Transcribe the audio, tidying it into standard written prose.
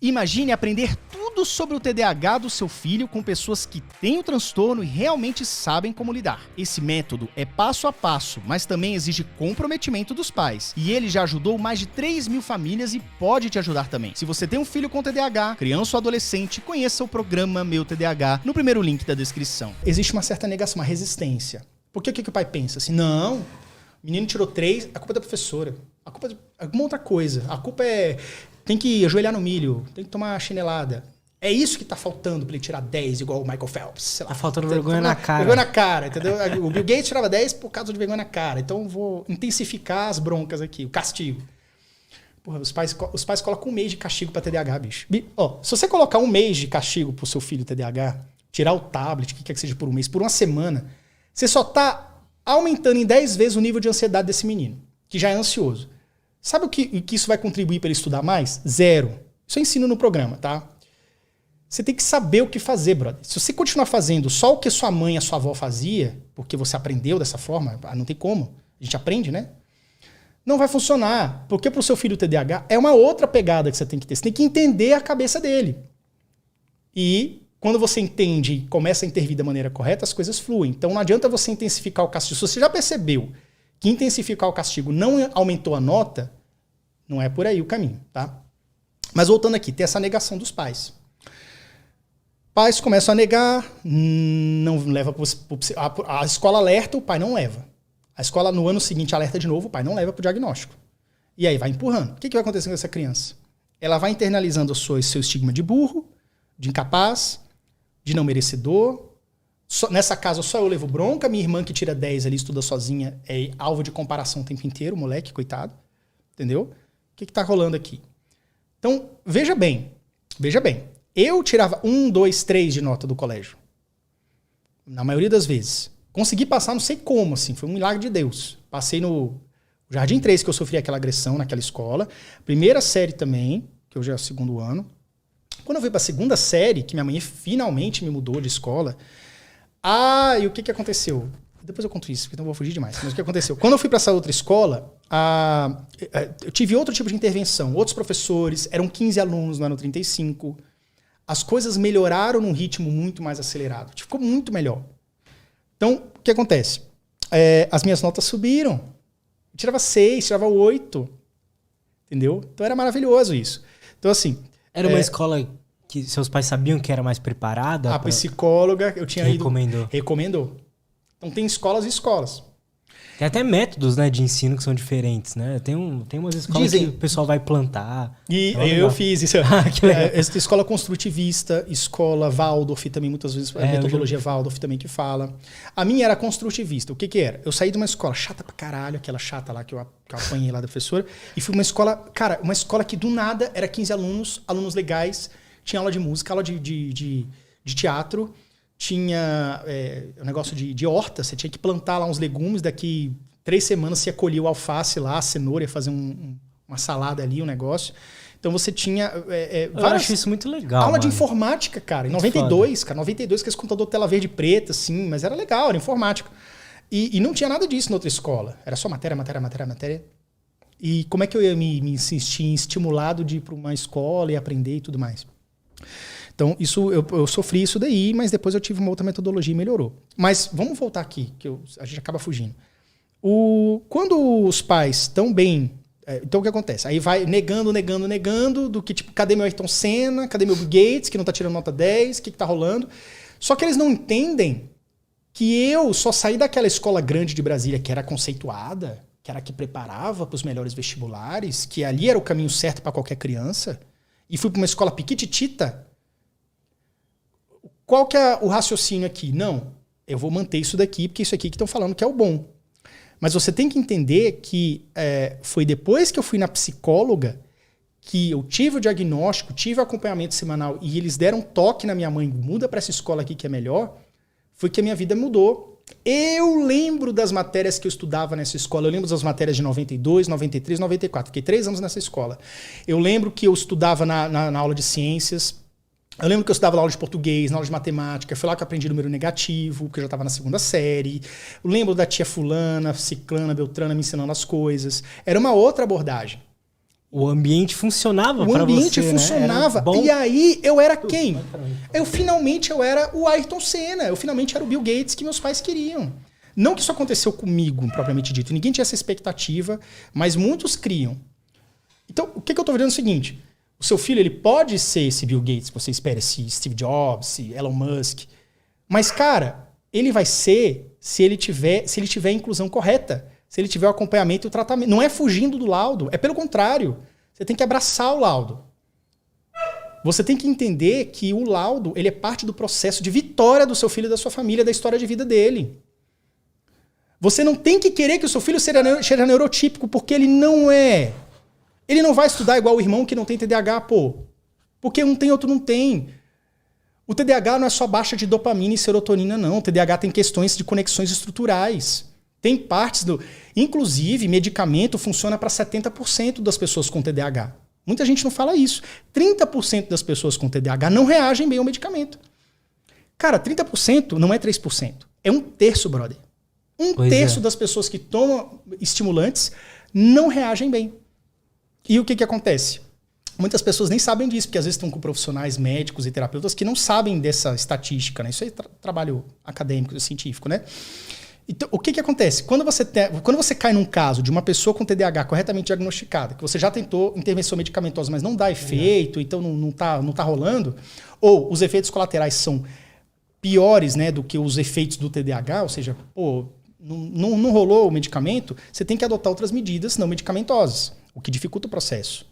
Imagine aprender tudo sobre o TDAH do seu filho com pessoas que têm o transtorno e realmente sabem como lidar. Esse método é passo a passo, mas também exige comprometimento dos pais. E ele já ajudou mais de 3.000 famílias e pode te ajudar também. Se você tem um filho com TDAH, criança ou adolescente, conheça o programa Meu TDAH no primeiro link da descrição. Existe uma certa negação, uma resistência. Porque o que o pai pensa? Assim, não, o menino tirou 3, a culpa é da professora. A culpa é alguma outra coisa. A culpa é... Tem que ajoelhar no milho, tem que tomar chinelada. É isso que tá faltando pra ele tirar 10 igual o Michael Phelps. Sei lá, tá faltando vergonha na cara. Vergonha na cara, entendeu? O Bill Gates tirava 10 por causa de vergonha na cara. Então eu vou intensificar as broncas aqui, o castigo. Porra, os pais colocam 1 mês de castigo pra TDAH, bicho. Ó, se você colocar 1 mês de castigo pro seu filho TDAH, tirar o tablet, o que quer que seja por 1 mês, por 1 semana, você só tá aumentando em 10 vezes o nível de ansiedade desse menino, que já é ansioso. Sabe o que isso vai contribuir para ele estudar mais? 0. Isso eu ensino no programa, tá? Você tem que saber o que fazer, brother. Se você continuar fazendo só o que sua mãe e a sua avó fazia, porque você aprendeu dessa forma, não tem como. A gente aprende, né? Não vai funcionar. Porque pro seu filho TDAH é uma outra pegada que você tem que ter. Você tem que entender a cabeça dele. E quando você entende e começa a intervir da maneira correta, as coisas fluem. Então não adianta você intensificar o castigo. Se você já percebeu que intensificar o castigo não aumentou a nota, não é por aí o caminho, tá? Mas voltando aqui, tem essa negação dos pais. Pais começam a negar, não leva a escola alerta, o pai não leva. A escola no ano seguinte alerta de novo, o pai não leva para o diagnóstico. E aí vai empurrando. O que vai acontecer com essa criança? Ela vai internalizando seu estigma de burro, de incapaz, de não merecedor. Nessa casa só eu levo bronca, minha irmã que tira 10 ali, estuda sozinha, é alvo de comparação o tempo inteiro, moleque, coitado. Entendeu? O que está rolando aqui? Então, veja bem. Eu tirava 1, 2, 3 de nota do colégio. Na maioria das vezes. Consegui passar, não sei como, assim, foi um milagre de Deus. Passei no Jardim 3, que eu sofri aquela agressão naquela escola. Primeira série também, que eu já é o 2º ano. Quando eu fui para a 2ª série, que minha mãe finalmente me mudou de escola, e o que aconteceu? Depois eu conto isso, porque não vou fugir demais. Mas o que aconteceu? Quando eu fui para essa outra escola, eu tive outro tipo de intervenção. Outros professores, eram 15 alunos no ano 35. As coisas melhoraram num ritmo muito mais acelerado. Ficou muito melhor. Então, o que acontece? As minhas notas subiram. Eu tirava 6, tirava 8. Entendeu? Então era maravilhoso isso. Então, assim... Era uma escola que seus pais sabiam que era mais preparada? A psicóloga, eu tinha ido... Recomendou. Então tem escolas e escolas. Tem até métodos, né, de ensino que são diferentes, né? Tem umas escolas que o pessoal vai plantar. E eu fiz isso. Escola construtivista, escola Waldorf também, muitas vezes, a metodologia Waldorf também que fala. A minha era construtivista. O que era? Eu saí de uma escola chata pra caralho, aquela chata lá que eu apanhei lá da professora, e fui pra uma escola, cara, uma escola que do nada era 15 alunos legais, tinha aula de música, aula de teatro, tinha um negócio de horta, você tinha que plantar lá uns legumes, daqui 3 semanas você ia colher o alface lá, a cenoura, ia fazer uma salada ali, um negócio. Então você tinha eu acho isso muito legal. Aula de informática, cara, em 92, foda. 92, que esse computador tela verde e preta, assim, mas era legal, era informática. E não tinha nada disso na outra escola, era só matéria. E como é que eu ia me sentir estimulado de ir para uma escola e aprender e tudo mais? Então, eu sofri isso daí, mas depois eu tive uma outra metodologia e melhorou. Mas vamos voltar aqui, que a gente acaba fugindo. Quando os pais estão bem... então, o que acontece? Aí vai negando, do que, tipo, cadê meu Ayrton Senna? Cadê meu Bill Gates, que não tá tirando nota 10? O que tá rolando? Só que eles não entendem que eu só saí daquela escola grande de Brasília, que era conceituada, que era a que preparava para os melhores vestibulares, que ali era o caminho certo para qualquer criança, e fui para uma escola piquititita. Qual que é o raciocínio aqui? Não, eu vou manter isso daqui, porque isso aqui que estão falando que é o bom. Mas você tem que entender que foi depois que eu fui na psicóloga que eu tive o diagnóstico, tive o acompanhamento semanal e eles deram toque na minha mãe, muda para essa escola aqui que é melhor, foi que a minha vida mudou. Eu lembro das matérias que eu estudava nessa escola, eu lembro das matérias de 92, 93, 94, fiquei 3 anos nessa escola. Eu lembro que eu estudava na aula de ciências. Eu lembro que eu estudava na aula de português, na aula de matemática, foi lá que eu aprendi número negativo, porque eu já estava na 2ª série. Eu lembro da tia fulana, ciclana, beltrana me ensinando as coisas. Era uma outra abordagem. O ambiente funcionava para você, O ambiente funcionava. Né? E aí eu era quem? Finalmente eu era o Ayrton Senna. Eu finalmente era o Bill Gates que meus pais queriam. Não que isso aconteceu comigo, propriamente dito. Ninguém tinha essa expectativa, mas muitos criam. Então, o que eu estou vendo é o seguinte. O seu filho ele pode ser esse Bill Gates, que você espera, esse Steve Jobs, esse Elon Musk. Mas, cara, ele vai ser se ele tiver a inclusão correta. Se ele tiver o acompanhamento e o tratamento. Não é fugindo do laudo, é pelo contrário. Você tem que abraçar o laudo. Você tem que entender que o laudo ele é parte do processo de vitória do seu filho e da sua família, da história de vida dele. Você não tem que querer que o seu filho seja neurotípico, porque ele não é. Ele não vai estudar igual o irmão que não tem TDAH, pô. Porque um tem, outro não tem. O TDAH não é só baixa de dopamina e serotonina, não. O TDAH tem questões de conexões estruturais. Tem partes do... Inclusive, medicamento funciona para 70% das pessoas com TDAH. Muita gente não fala isso. 30% das pessoas com TDAH não reagem bem ao medicamento. Cara, 30% não é 3%. É 1/3, brother. 1/3 das pessoas que tomam estimulantes não reagem bem. E o que acontece? Muitas pessoas nem sabem disso, porque às vezes estão com profissionais médicos e terapeutas que não sabem dessa estatística, né? Isso aí é trabalho acadêmico, científico, né? Então, o que acontece? Quando você cai num caso de uma pessoa com TDAH corretamente diagnosticada, que você já tentou intervenção medicamentosa, mas não dá efeito, então não tá rolando, ou os efeitos colaterais são piores, né, do que os efeitos do TDAH, ou seja, pô, não rolou o medicamento, você tem que adotar outras medidas não medicamentosas, o que dificulta o processo.